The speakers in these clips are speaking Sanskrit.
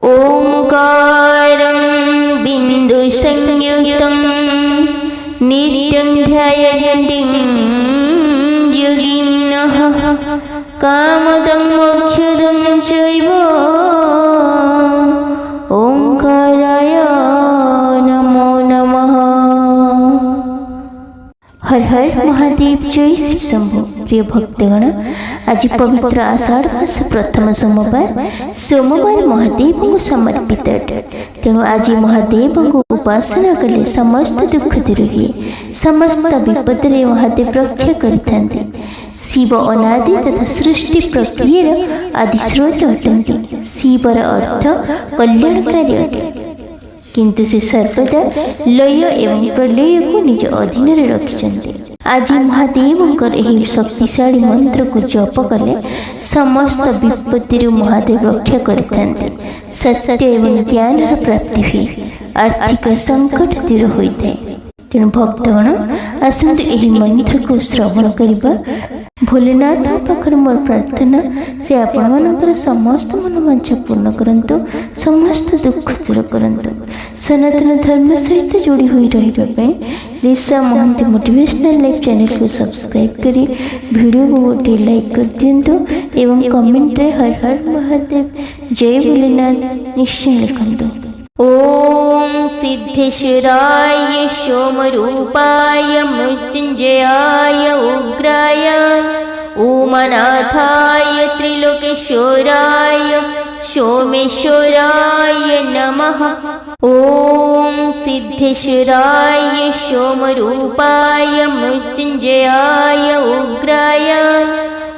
ओंकारं बिन्दुसंयुतं नित्यं ध्यायन्तीं योगिनः कामदं मोक्षदं चैव ओंकाराय नमो नमः। हर हर महादेव, जय शिव शंभु। प्रिय भक्तगण, आज पवित्र आषाढ़ मास प्रथम सोमवार महादेव को समर्पित अटे। तेणु आज महादेव को उपासना कले समस्त दुख दूर हुए, समस्त विपद रे महादेव रक्षा करिथांती। शिव अनादि तथा सृष्टि प्रक्रिया आदि स्रोत अटंती। शिवर अर्थ कल्याणकारी अटे, किंतु से सर्वदा लय एवं प्रलय को निज अधीन रखिछन्ति। आज महादेवंकर एही शक्तिशाली मंत्र को जप कले समस्त विपत्ति महादेव रक्षा करिथांति। सत्य एवं ज्ञान प्राप्ति हुए, आर्थिक संकट दूर होइते। तेणु भक्तगण, आसंतु एही मंत्र को श्रवण करिबा। भोलेनाथ पाखर मोर प्रार्थना से आपमनकर समस्त मनोवांछा पूर्ण करंतु, समस्त दुख दूर करंतु। सनातन धर्म सहित जोड़ी हुई रहिबा पई लिसा महंती मोटिवेशनल लाइफ चैनल को सब्सक्राइब करी वीडियो को गोटे लाइक कर दियंतु एवं कमेंट रे हर हर महादेव जय भोलेनाथ निश्चय लिखंतु। ओम सिद्धेश्वराय सोमरूपाय मृत्युंजयाय उग्राय उमानाथाय त्रिलोकेश्वराय सोमेश्वराय नमः। ओम सिद्धेश्वराय सोमरूपाय मृत्युंजयाय उग्राय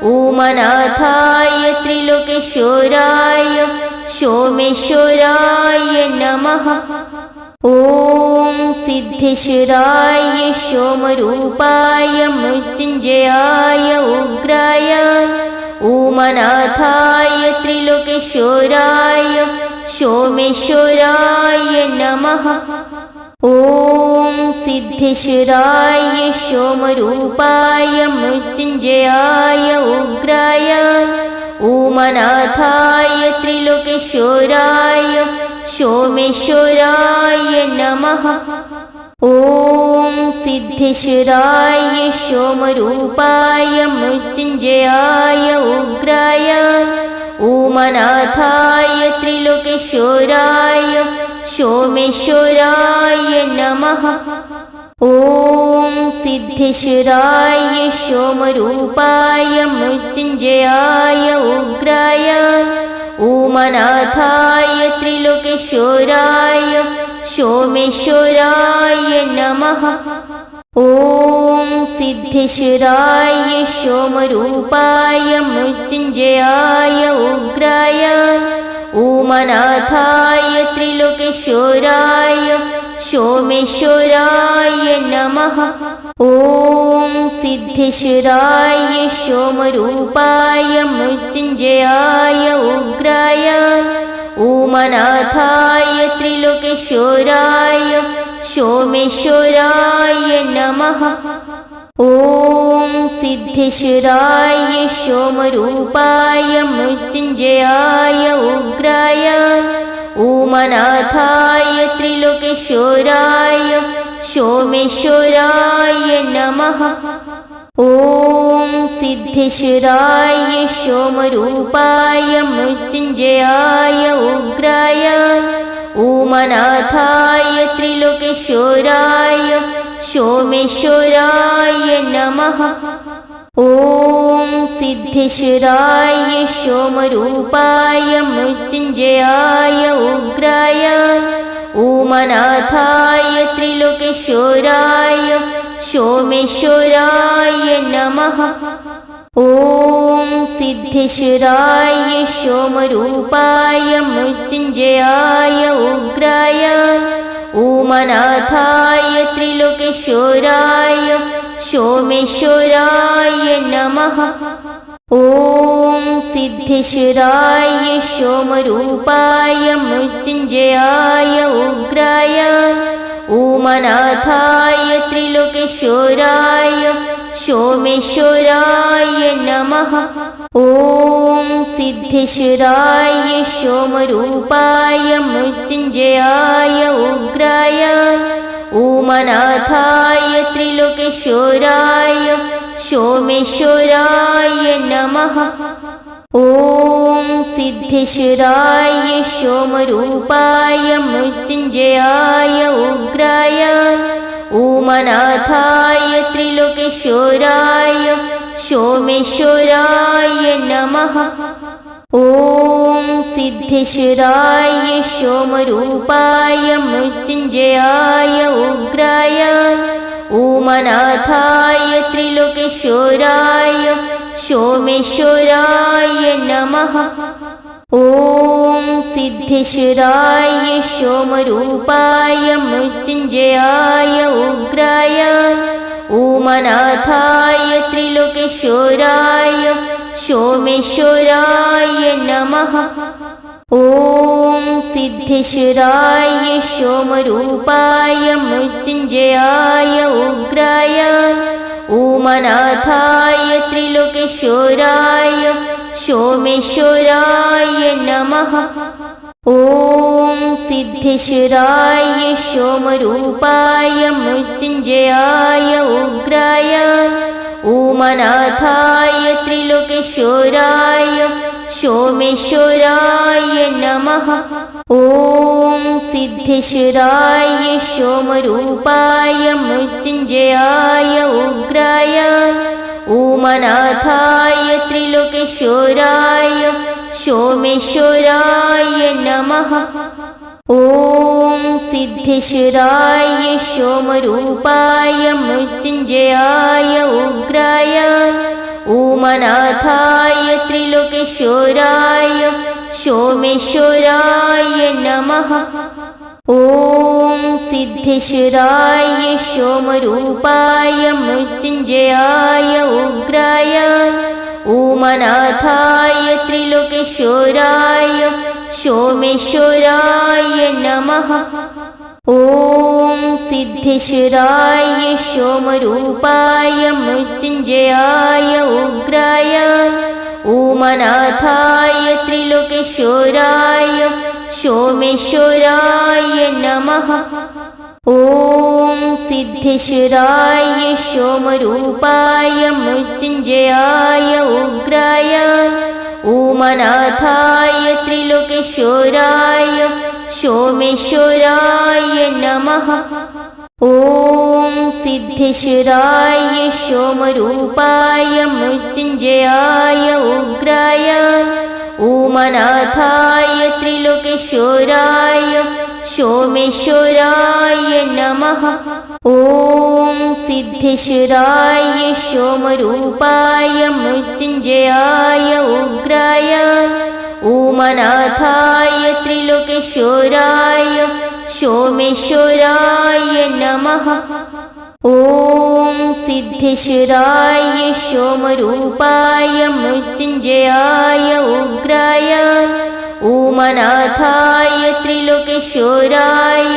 उमानाथाय त्रिलोकेश्वराय सोमेश्वराय नमः। ओम सिद्धेश्वराय सोमरूपाय मृत्युंजयाय उग्राय उमानाथाय त्रिलोकेश्वराय सोमेश्वराय नमः। ओम सिद्धेश्वराय सोमरूपाय मृत्युंजयाय उग्राय उमानाथाय त्रिलोकेश्वराय सोमेश्वराय नमः। ओम सिद्धेश्वराय सोमरूपाय मृत्युंजयाय उग्राय उमानाथाय त्रिलोकेश्वराय सोमेश्वराय नमः। ओम सिद्धेश्वराय सोमरूपाय मृत्युंजयाय उग्राय उमानाथाय त्रिलोकेश्वराय सोमेश्वराय नमः। ओम सिद्धेश्वराय सोमरूपाय मृत्युंजयाय उग्राय उमानाथाय त्रिलोकेश्वराय सोमेश्वराय नमः। ओम सिद्धेश्वराय सोमरूपाय मृत्युंजयाय उग्राय उमानाथाय त्रिलोकेश्वराय सोमेश्वराय नमः। ओम सिद्धेश्वराय सोमरूपाय मृत्युंजयाय उग्राय उमानाथाय त्रिलोकेश्वराय सोमेश्वराय नमः। ओम सिद्धेश्वराय सोमरूपाय मृत्युंजयाय उग्राय उमानाथाय त्रिलोकेश्वराय सोमेश्वराय नमः। ओम सिद्धेश्वराय सोमरूपाय मृत्युंजयाय उग्राय उमानाथाय त्रिलोकेश्वराय सोमेश्वराय नमः। ओम सिद्धेश्वराय सोमरूपाय मृत्युंजयाय उग्राय उमानाथाय त्रिलोकेश्वराय सोमेश्वराय नमः। ओम सिद्धेश्वराय सोमरूपाय मृत्युंजयाय उग्राय उमानाथाय त्रिलोकेश्वराय सोमेश्वराय नमः। ॐ सिद्धेश्वराय सोमरूपाय मृत्युञ्जयाय उग्राय उमानाथाय त्रिलोकेश्वराय सोमेश्वराय नमः। ॐ सिद्धेश्वराय सोमरूपाय मृत्युञ्जयाय उग्राय उमानाथाय त्रिलोकेश्वराय सोमेश्वराय नमः। ॐ सिद्धेश्वराय सोमरूपाय मृत्युञ्जयाय उग्राय उमानाथाय त्रिलोकेश्वराय सोमेश्वराय नमः। ॐ सिद्धेश्वराय सोमरूपाय मृत्युञ्जयाय उग्राय उमानाथाय त्रिलोकेश्वराय सोमेश्वराय नमः। ॐ सिद्धेश्वराय सोमरूपाय मृत्युञ्जयाय उग्राय उमानाथाय त्रिलोकेश्वराय सोमेश्वराय नमः। ॐ सिद्धेश्वराय सोमरूपाय मृत्युञ्जयाय उग्राय उमानाथाय त्रिलोकेश्वराय सोमेश्वराय नमः। ॐ सिद्धेश्वराय सोमरूपाय मृत्युञ्जयाय उग्राय उमानाथाय त्रिलोकेश्वराय सोमेश्वराय नमः। ॐ सिद्धेश्वराय सोमरूपाय मृत्युञ्जयाय उग्राय उमानाथाय त्रिलोकेश्वराय सोमेश्वराय नमः। ॐ सिद्धेश्वराय सोमरूपाय मृत्युञ्जयाय उग्राय उमानाथाय त्रिलोकेश्वराय सोमेश्वराय नमः। ॐ सिद्धेश्वराय सोमरूपाय मृत्युञ्जयाय उग्राय उमानाथाय त्रिलोकेश्वराय सोमेश्वराय नमः। ॐ सिद्धेश्वराय सोमरूपाय मृत्युञ्जयाय उग्राय उमानाथाय त्रिलोकेश्वराय सोमेश्वराय नमः। ॐ सिद्धेश्वराय सोमरूपाय मृत्युञ्जयाय उग्राय उमानाथाय त्रिलोकेश्वराय सोमेश्वराय नमः। ॐ सिद्धेश्वराय सोमरूपाय मृत्युञ्जयाय उग्राय उमानाथाय त्रिलोकेश्वराय सोमेश्वराय नमः। ॐ सिद्धेश्वराय सोमरूपाय मृत्युञ्जयाय उग्राय उमानाथाय त्रिलोकेश्वराय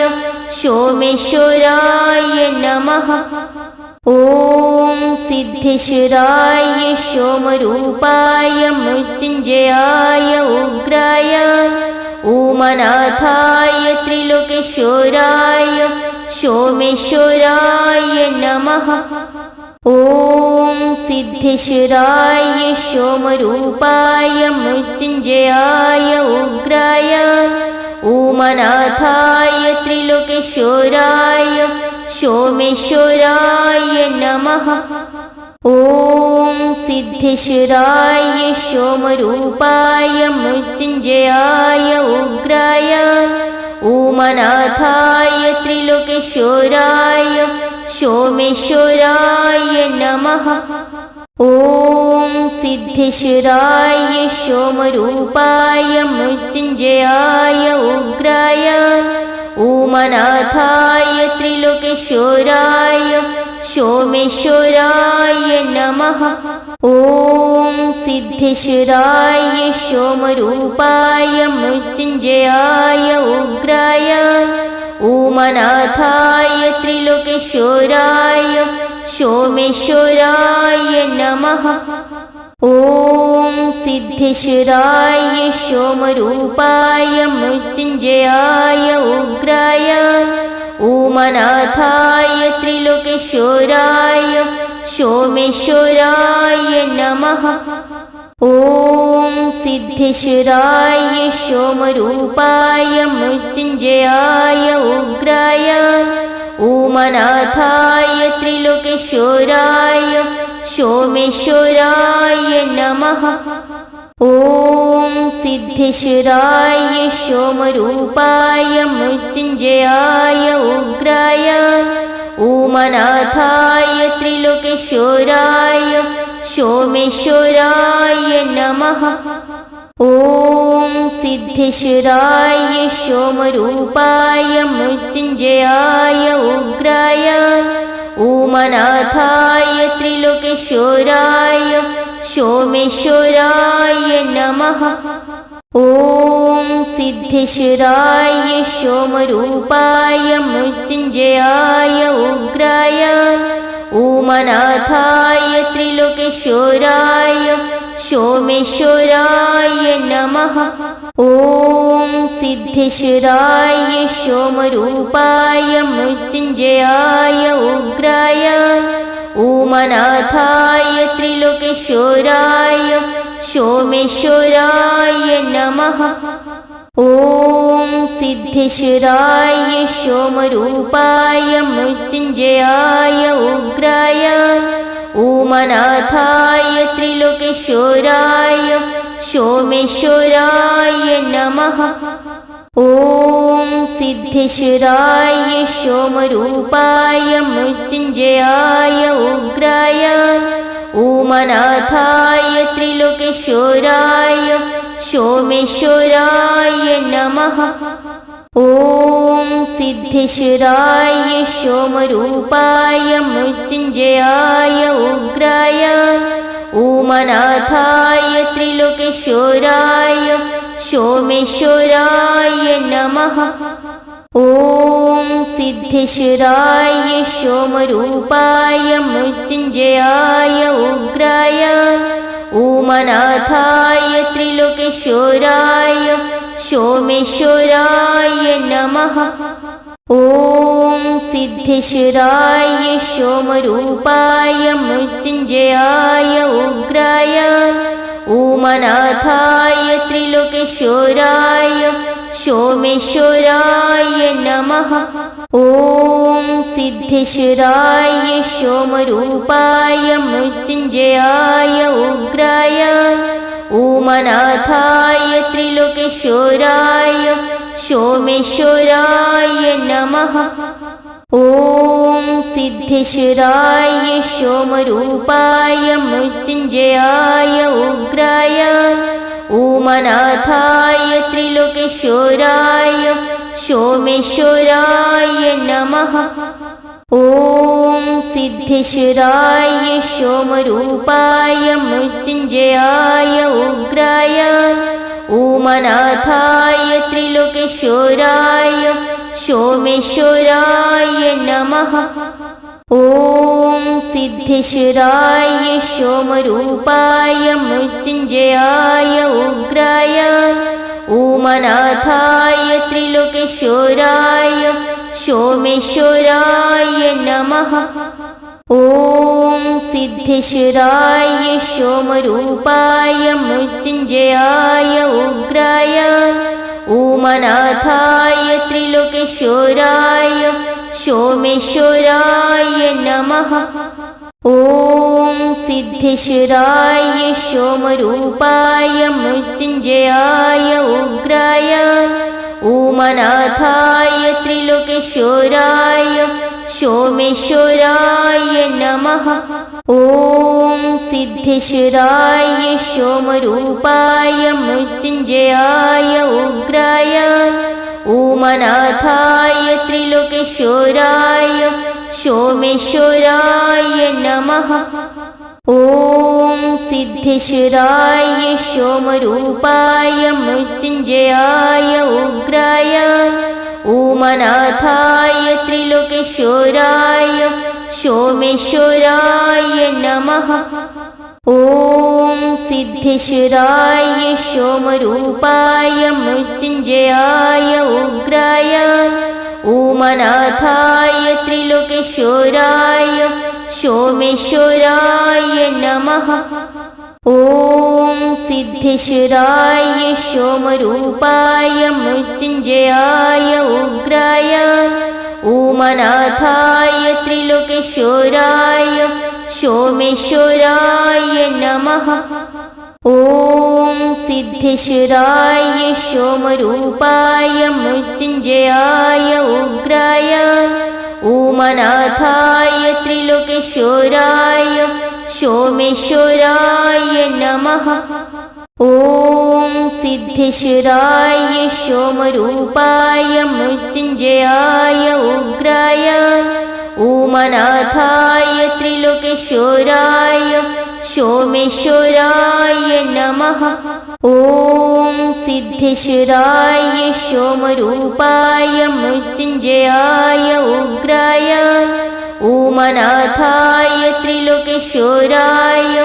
सोमेश्वराय नमः। ॐ सिद्धेश्वराय सोमरूपाय मृत्युञ्जयाय उग्राय उमानाथाय त्रिलोकेश्वराय सोमेश्वराय नमः। ॐ सिद्धेश्वराय सोमरूपाय मृत्युञ्जयाय उग्राय उमानाथाय त्रिलोकेश्वराय सोमेश्वराय नमः। ॐ सिद्धेश्वराय सोमरूपाय मृत्युञ्जयाय उग्राय उमानाथाय त्रिलोकेश्वराय सोमेश्वराय नमः। ॐ सिद्धेश्वराय सोमरूपाय मृत्युञ्जयाय उग्राय उमानाथाय त्रिलोकेश्वराय सोमेश्वराय नमः। ॐ सिद्धेश्वराय सोमरूपाय मृत्युञ्जयाय उग्राय उमानाथाय त्रिलोकेश्वराय सोमेश्वराय नमः। ॐ सिद्धेश्वराय सोमरूपाय मृत्युञ्जयाय उग्राय उमानाथाय त्रिलोकेश्वराय सोमेश्वराय नमः। ॐ सिद्धेश्वराय सोमरूपाय मृत्युञ्जयाय उग्राय उमानाथाय त्रिलोकेश्वराय सोमेश्वराय नमः। ॐ सिद्धेश्वराय सोमरूपाय मृत्युञ्जयाय उग्राय उमानाथाय त्रिलोकेश्वराय सोमेश्वराय नमः। ॐ सिद्धेश्वराय सोमरूपाय मृत्युञ्जयाय उग्राय उमानाथाय त्रिलोकेश्वराय सोमेश्वराय नमः। ॐ सिद्धेश्वराय सोमरूपाय मृत्युञ्जयाय उग्राय उमानाथाय त्रिलोकेश्वराय सोमेश्वराय नमः। ॐ सिद्धेश्वराय सोमरूपाय मृत्युञ्जयाय उग्राय उमानाथाय त्रिलोकेश्वराय सोमेश्वराय नमः। ॐ सिद्धेश्वराय सोमरूपाय मृत्युञ्जयाय उग्राय उमानाथाय त्रिलोकेश्वराय सोमेश्वराय नमः। ॐ सिद्धेश्वराय सोमरूपाय मृत्युञ्जयाय उग्राय उमानाथाय त्रिलोकेश्वराय सोमेश्वराय नमः। ॐ सिद्धेश्वराय सोमरूपाय मृत्युञ्जयाय उग्राय उमानाथाय त्रिलोकेश्वराय सोमेश्वराय नमः। ॐ सिद्धेश्वराय सोमरूपाय मृत्युञ्जयाय उग्राय उमानाथाय त्रिलोकेश्वराय सोमेश्वराय नमः। ॐ सिद्धेश्वराय सोमरूपाय मृत्युञ्जयाय उग्राय उमानाथाय त्रिलोकेश्वराय सोमेश्वराय नमः। ॐ सिद्धेश्वराय सोमरूपाय मृत्युञ्जयाय उग्राय उमानाथाय त्रिलोकेश्वराय सोमेश्वराय नमः। ॐ सिद्धेश्वराय सोमरूपाय मृत्युञ्जयाय उग्राय उमानाथाय त्रिलोकेश्वराय सोमेश्वराय नमः। ॐ सिद्धेश्वराय सोमरूपाय मृत्युञ्जयाय उग्राय उमानाथाय त्रिलोकेश्वराय सोमेश्वराय नमः। ॐ सिद्धेश्वराय सोमरूपाय मृत्युञ्जयाय उग्राय उमानाथाय त्रिलोकेश्वराय सोमेश्वराय नमः। ॐ सिद्धेश्वराय सोमरूपाय मृत्युञ्जयाय उग्राय उमानाथाय त्रिलोकेश्वराय सोमेश्वराय नमः। ॐ सिद्धेश्वराय सोमरूपाय मृत्युञ्जयाय उग्राय उमानाथाय त्रिलोकेश्वराय सोमेश्वराय नमः। ॐ सिद्धेश्वराय सोमरूपाय मृत्युञ्जयाय उग्राय उमानाथाय त्रिलोकेश्वराय सोमेश्वराय नमः। ॐ सिद्धेश्वराय सोमरूपाय मृत्युञ्जयाय उग्राय उमानाथाय त्रिलोकेश्वराय सोमेश्वराय नमः। ॐ सिद्धेश्वराय सोमरूपाय मृत्युञ्जयाय उग्राय उमानाथाय त्रिलोकेश्वराय सोमेश्वराय नमः। ॐ सिद्धेश्वराय सोमरूपाय मृत्युञ्जयाय उग्राय उमानाथाय त्रिलोकेश्वराय सोमेश्वराय नमः। ॐ सिद्धेश्वराय सोमरूपाय मृत्युञ्जयाय उग्राय उमानाथाय त्रिलोकेश्वराय सोमेश्वराय नमः। ॐ सिद्धेश्वराय सोमरूपाय मृत्युञ्जयाय उग्राय उमानाथाय त्रिलोकेश्वराय सोमेश्वराय नमः। ॐ सिद्धेश्वराय सोमरूपाय मृत्युञ्जयाय उग्राय उमानाथाय त्रिलोकेश्वराय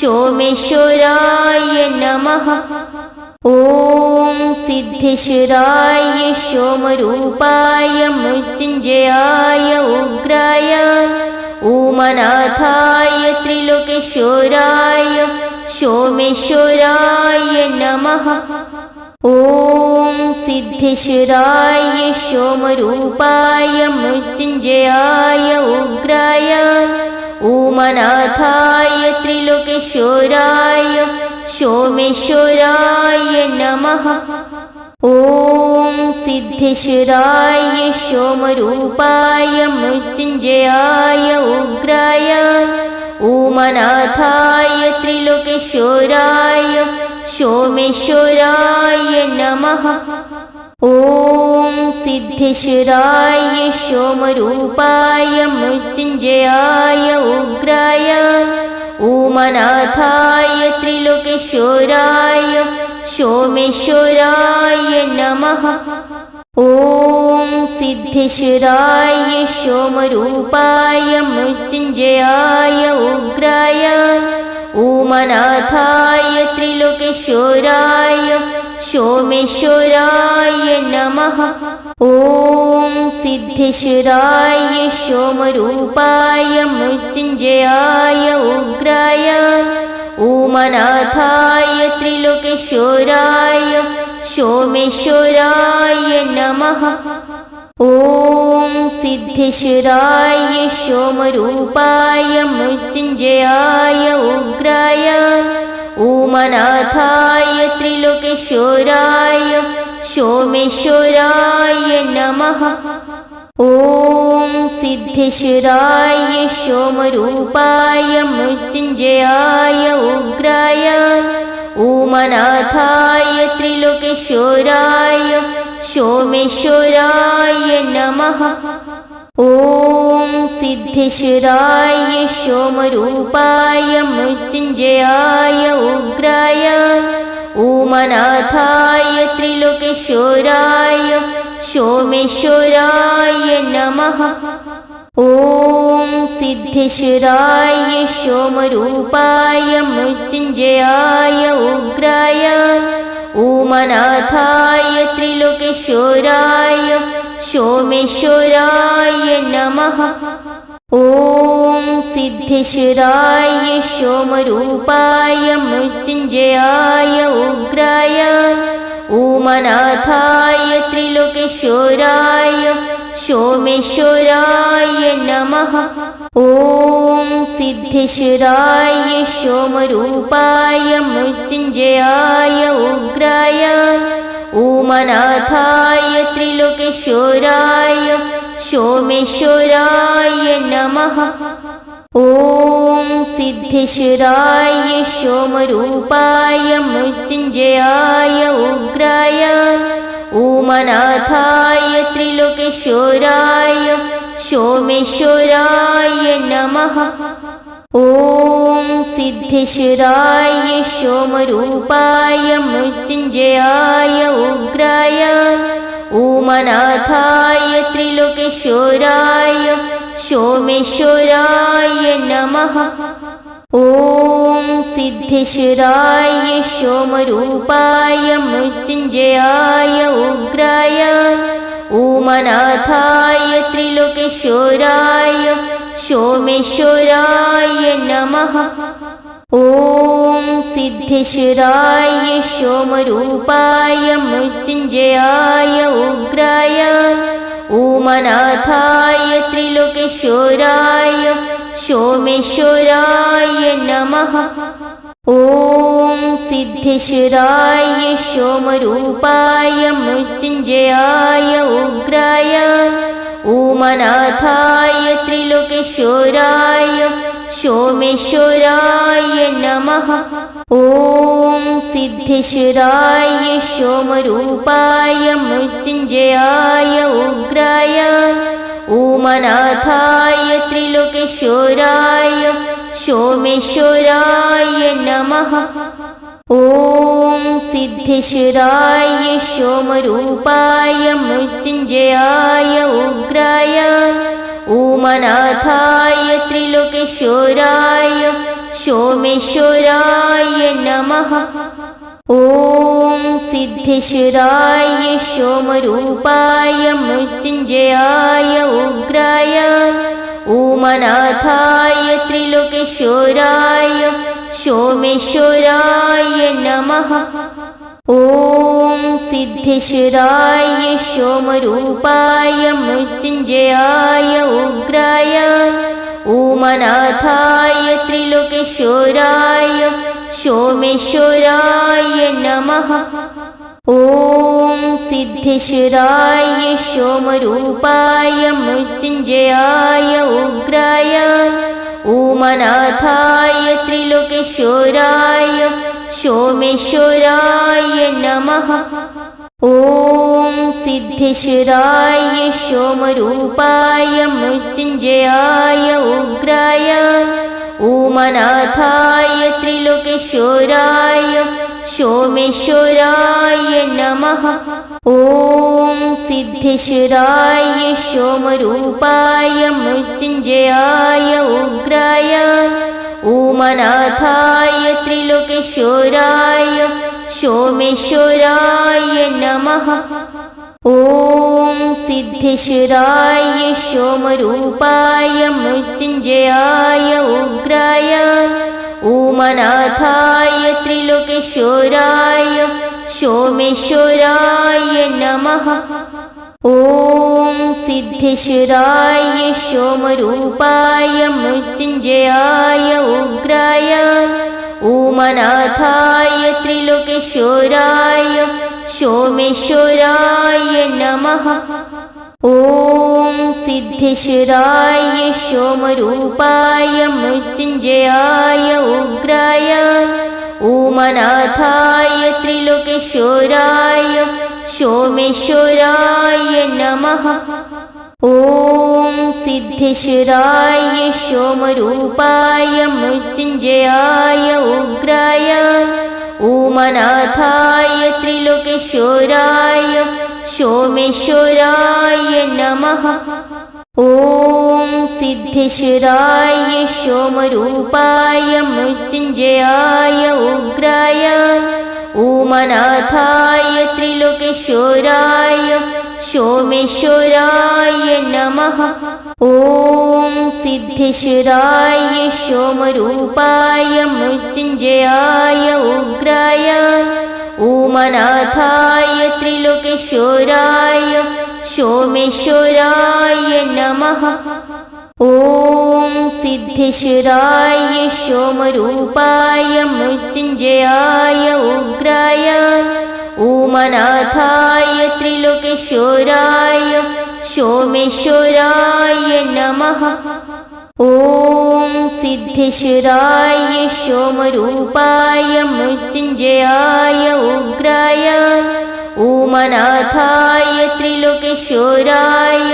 सोमेश्वराय नमः। ॐ सिद्धेश्वराय सोमरूपाय मृत्युञ्जयाय उग्राय उमानाथाय त्रिलोकेश्वराय सोमेश्वराय नमः। ॐ सिद्धेश्वराय सोमरूपाय मृत्युञ्जयाय उग्राय उमानाथाय त्रिलोकेश्वराय सोमेश्वराय नमः। ॐ सिद्धेश्वराय सोमरूपाय मृत्युञ्जयाय उग्राय उमानाथाय त्रिलोकेश्वराय सोमेश्वराय नमः। ॐ सिद्धेश्वराय सोमरूपाय मृत्युञ्जयाय उग्राय उमानाथाय त्रिलोकेश्वराय सोमेश्वराय नमः। ॐ सिद्धेश्वराय सोमरूपाय मृत्युञ्जयाय उग्राय उमानाथाय त्रिलोकेश्वराय सोमेश्वराय नमः। ॐ सिद्धेश्वराय सोमरूपाय मृत्युञ्जयाय उग्राय उमानाथाय त्रिलोकेश्वराय सोमेश्वराय नमः। ॐ सिद्धेश्वराय सोमरूपाय मृत्युञ्जयाय उग्राय उमानाथाय त्रिलोकेश्वराय सोमेश्वराय नमः। ॐ सिद्धेश्वराय सोमरूपाय मृत्युञ्जयाय उग्राय उमानाथाय त्रिलोकेश्वराय सोमेश्वराय नमः। ॐ सिद्धेश्वराय सोमरूपाय मृत्युञ्जयाय उग्राय उमानाथाय त्रिलोकेश्वराय सोमेश्वराय नमः। ॐ सिद्धेश्वराय सोमरूपाय मृत्युञ्जयाय उग्राय उमानाथाय त्रिलोकेश्वराय सोमेश्वराय नमः। ॐ सिद्धेश्वराय सोमरूपाय मृत्युञ्जयाय उग्राय उमानाथाय त्रिलोकेश्वराय सोमेश्वराय नमः। ॐ सिद्धेश्वराय सोमरूपाय मृत्युञ्जयाय उग्राय उमानाथाय त्रिलोकेश्वराय सोमेश्वराय नमः। ॐ सिद्धेश्वराय सोमरूपाय मृत्युञ्जयाय उग्राय उमानाथाय त्रिलोकेश्वराय सोमेश्वराय नमः। ॐ सिद्धेश्वराय सोमरूपाय मृत्युञ्जयाय उग्राय उमानाथाय त्रिलोकेश्वराय सोमेश्वराय नमः। ॐ सिद्धेश्वराय सोमरूपाय मृत्युञ्जयाय उग्राय उमानाथाय त्रिलोकेश्वराय सोमेश्वराय नमः। ॐ सिद्धेश्वराय सोमरूपाय मृत्युञ्जयाय उग्राय उमानाथाय त्रिलोकेश्वराय सोमेश्वराय नमः। ॐ सिद्धेश्वराय सोमरूपाय मृत्युञ्जयाय उग्राय उमानाथाय त्रिलोकेश्वराय सोमेश्वराय नमः। ॐ सिद्धेश्वराय सोमरूपाय मृत्युञ्जयाय उग्राय उमानाथाय त्रिलोकेश्वराय सोमेश्वराय नमः। ॐ सिद्धेश्वराय सोमरूपाय मृत्युञ्जयाय उग्राय उमानाथाय त्रिलोकेश्वराय सोमेश्वराय नमः। ॐ सिद्धेश्वराय सोमरूपाय मृत्युञ्जयाय उग्राय उमानाथाय त्रिलोकेश्वराय सोमेश्वराय नमः। ॐ सिद्धेश्वराय सोमरूपाय मृत्युञ्जयाय उग्राय उमानाथाय त्रिलोकेश्वराय सोमेश्वराय नमः। ॐ सिद्धेश्वराय सोमरूपाय मृत्युञ्जयाय उग्राय उमानाथाय त्रिलोकेश्वराय सोमेश्वराय नमः। ॐ सिद्धेश्वराय सोमरूपाय मृत्युञ्जयाय उग्राय उमानाथाय त्रिलोकेश्वराय सोमेश्वराय नमः। ॐ सिद्धेश्वराय सोमरूपाय मृत्युञ्जयाय उग्राय उमानाथाय त्रिलोकेश्वराय सोमेश्वराय नमः। ॐ सिद्धेश्वराय सोमरूपाय मृत्युञ्जयाय उग्राय उमानाथाय त्रिलोकेश्वराय सोमेश्वराय नमः। ॐ सिद्धेश्वराय सोमरूपाय मृत्युञ्जयाय उग्राय उमानाथाय त्रिलोकेश्वराय सोमेश्वराय नमः। ॐ सिद्धेश्वराय सोमरूपाय मृत्युञ्जयाय उग्राय उमानाथाय त्रिलोकेश्वराय सोमेश्वराय नमः। ॐ सिद्धेश्वराय सोमरूपाय मृत्युञ्जयाय उग्राय उमानाथाय त्रिलोकेश्वराय सोमेश्वराय नमः। ॐ सिद्धेश्वराय सोमरूपाय मृत्युञ्जयाय उग्राय उमानाथाय त्रिलोकेश्वराय सोमेश्वराय नमः। ॐ सिद्धेश्वराय सोमरूपाय मृत्युञ्जयाय उग्राय उमानाथाय त्रिलोकेश्वराय सोमेश्वराय नमः। ॐ सिद्धेश्वराय सोमरूपाय मृत्युञ्जयाय उग्राय उमानाथाय त्रिलोकेश्वराय सोमेश्वराय नमः। ॐ सिद्धेश्वराय सोमरूपाय मृत्युञ्जयाय उग्राय उमानाथाय त्रिलोकेश्वराय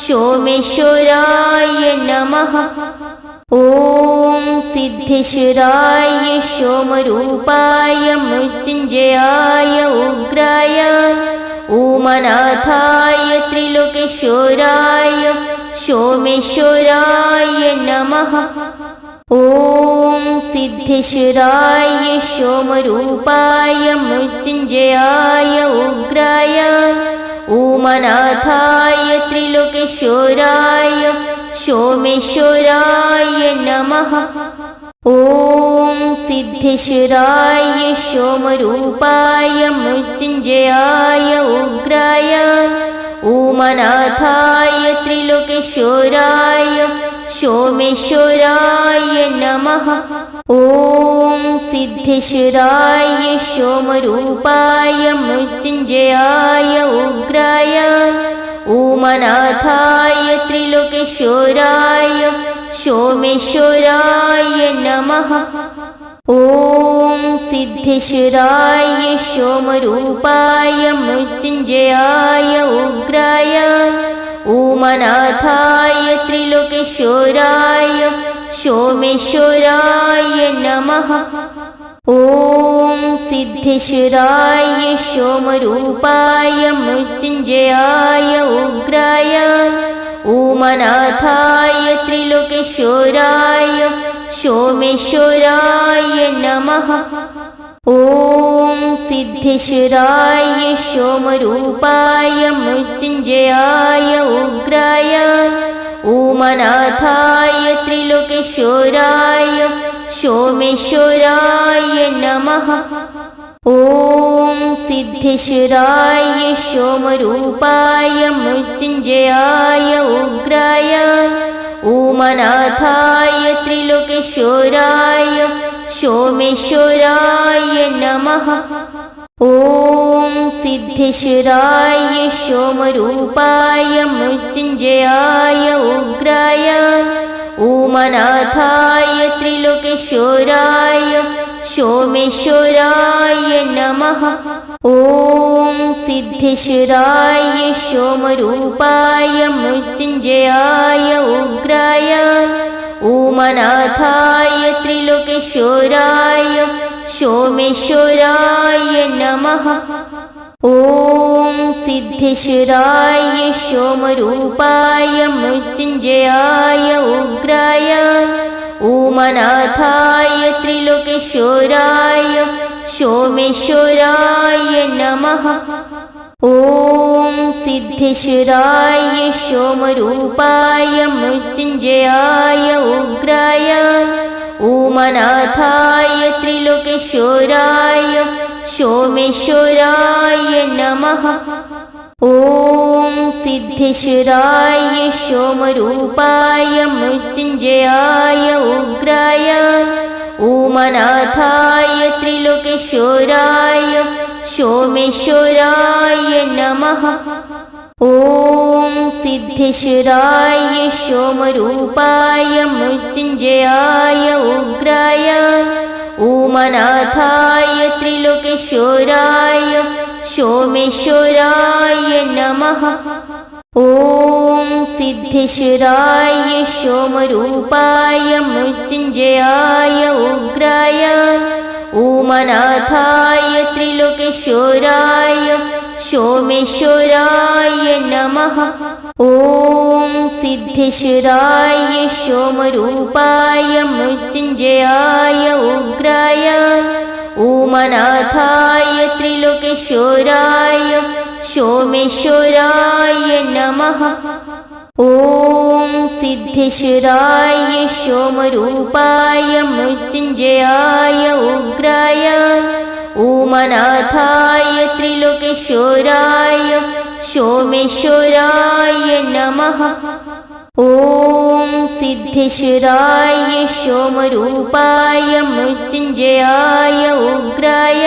सोमेश्वराय नमः। ॐ सिद्धेश्वराय सोमरूपाय मृत्युञ्जयाय उग्राय उमानाथाय त्रिलोकेश्वराय सोमेश्वराय नमः। ॐ सिद्धेश्वराय सोमरूपाय मृत्युञ्जयाय उग्राय उमानाथाय त्रिलोकेश्वराय सोमेश्वराय नमः। ॐ सिद्धेश्वराय सोमरूपाय मृत्युञ्जयाय उग्राय उमानाथाय त्रिलोकेश्वराय सोमेश्वराय नमः। ॐ सिद्धेश्वराय सोमरूपाय मृत्युञ्जयाय उग्राय उमानाथाय त्रिलोकेश्वराय सोमेश्वराय नमः। ॐ सिद्धेश्वराय सोमरूपाय मृत्युञ्जयाय उग्राय उमानाथाय त्रिलोकेश्वराय सोमेश्वराय नमः। ॐ सिद्धेश्वराय सोमरूपाय मृत्युञ्जयाय उग्राय उमानाथाय त्रिलोकेश्वराय सोमेश्वराय नमः। ॐ सिद्धेश्वराय सोमरूपाय मृत्युञ्जयाय उग्राय उमानाथाय त्रिलोकेश्वराय सोमेश्वराय नमः। ॐ सिद्धेश्वराय सोमरूपाय मृत्युञ्जयाय उग्राय उमानाथाय त्रिलोकेश्वराय सोमेश्वराय नमः। ॐ सिद्धेश्वराय सोमरूपाय मृत्युञ्जयाय उग्राय उमानाथाय त्रिलोकेश्वराय सोमेश्वराय नमः। ॐ सिद्धेश्वराय सोमरूपाय मृत्युञ्जयाय उग्राय उमानाथाय त्रिलोकेश्वराय सोमेश्वराय नमः। ॐ सिद्धेश्वराय सोमरूपाय मृत्युञ्जयाय उग्राय उमानाथाय त्रिलोकेश्वराय सोमेश्वराय नमः। ॐ सिद्धेश्वराय सोमरूपाय मृत्युञ्जयाय उग्राय उमानाथाय त्रिलोकेश्वराय सोमेश्वराय नमः। ॐ सिद्धेश्वराय सोमरूपाय मृत्युञ्जयाय उग्राय उमानाथाय त्रिलोकेश्वराय सोमेश्वराय नमः। ॐ सिद्धेश्वराय सोमरूपाय मृत्युञ्जयाय उग्राय उमानाथाय त्रिलोकेश्वराय सोमेश्वराय नमः। ॐ सिद्धेश्वराय सोमरूपाय मृत्युञ्जयाय उग्राय उमानाथाय त्रिलोकेश्वराय सोमेश्वराय नमः। ॐ सिद्धेश्वराय सोमरूपाय मृत्युञ्जयाय उग्राय उमानाथाय त्रिलोकेश्वराय सोमेश्वराय नमः। ॐ सिद्धेश्वराय सोमरूपाय मृत्युञ्जयाय उग्राय उमानाथाय त्रिलोकेश्वराय सोमेश्वराय नमः। ॐ सिद्धेश्वराय सोमरूपाय मृत्युञ्जयाय उग्राय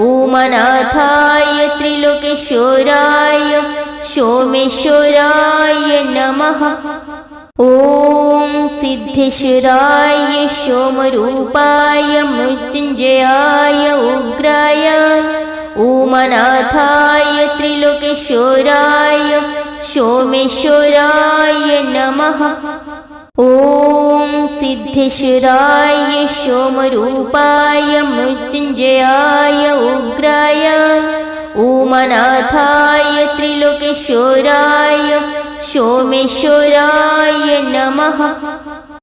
उमानाथाय त्रिलोकेश्वराय सोमेश्वराय नमः। ॐ सिद्धेश्वराय सोमरूपाय मृत्युञ्जयाय उग्राय उमानाथाय त्रिलोकेश्वराय सोमेश्वराय नमः। ॐ सिद्धेश्वराय सोमरूपाय मृत्युञ्जयाय उग्राय उमानाथाय त्रिलोकेश्वराय सोमेश्वराय नमः।